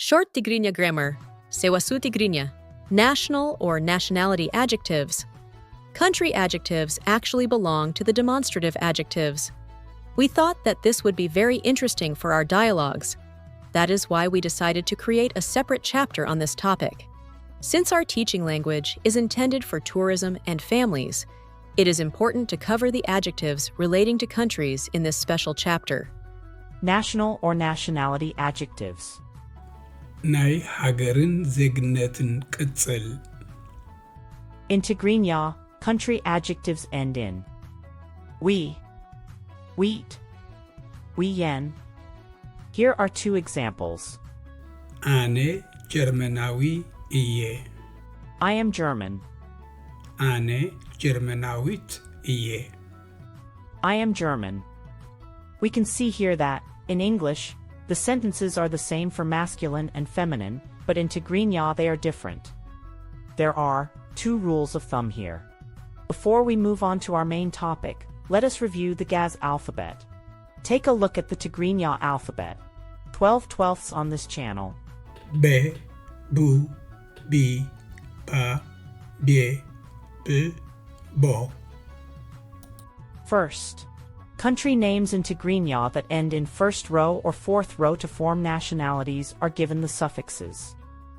Short Tigrinya Grammar, ሰዋስው Tigrinya, national or nationality adjectives. Country adjectives actually belong to the demonstrative adjectives. We thought that this would be very interesting for our dialogues. That is why we decided to create a separate chapter on this topic. Since our teaching language is intended for tourism and families, it is important to cover the adjectives relating to countries in this special chapter. National or nationality adjectives. ናይ ሃገርን ዜግነትን ቅጽል In Tigrinya, country adjectives end in we, wheat, yen. Here are two examples. ኣነ ጀርመናዊ እየ I am German. ኣነ ጀርመናዊት እየ I am German. We can see here that, in English, the sentences are the same for masculine and feminine, but in Tigrinya they are different. There are two rules of thumb here. Before we move on to our main topic, let us review the Gaz alphabet. Take a look at the Tigrinya alphabet. 12/12 on this channel. በ ቡ ቢ ባ ቤ ብ ቦ First, country names in Tigrinya that end in first row or fourth row to form nationalities are given the suffixes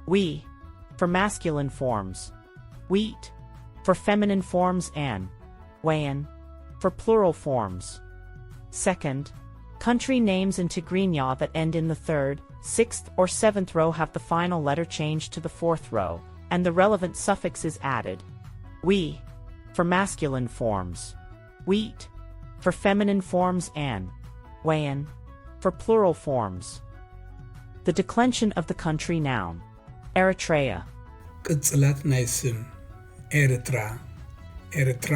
we for masculine forms, wheat for feminine forms, and yen for plural forms. Second, country names in Tigrinya that end in the third, sixth, or seventh row have the final letter changed to the fourth row, and the relevant suffix is added. We for masculine forms, wheat for feminine forms, and yen for plural forms. The declension of the country noun. Eritrea. ቅጽላት ናይ ስም ኤርትራ ኤርትራ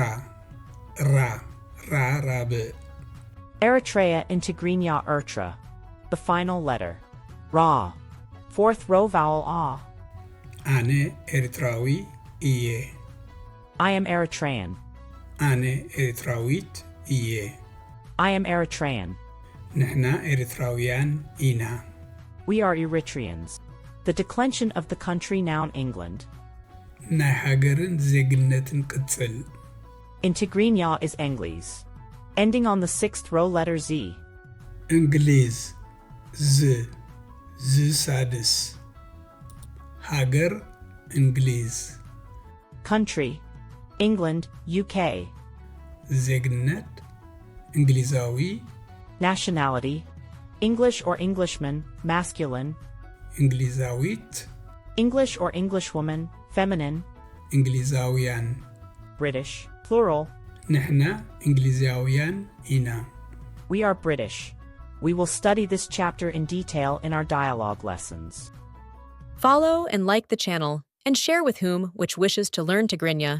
ራ ራ ራብዕ Eritrea in Tigrinya Ertra. The final letter. Ra. Fourth row vowel A. ኣነ ኤርትራዊ እየ I am Eritrean. ኣነ ኤርትራዊት እየ I am Eritrean. ንሕና ኤርትራውያን ኢና We are Eritreans. The declension of the country noun England. ናይ ሃገርን ዜግነትን ቅጽል In Tigrinya is Englis. Ending on the sixth row letter Z. እንግሊዝ ዝ ሳድስ ሃገር እንግሊዝ Country. England, UK. ዜግነት እንግሊዛዊ Nationality. English or Englishman, masculine. እንግሊዛዊት English or Englishwoman, feminine. እንግሊዛውያን British, plural. ንሕና እንግሊዛውያን ኢና We are British. We will study this chapter in detail in our dialogue lessons. Follow and like the channel, and share with whom which wishes to learn Tigrinya.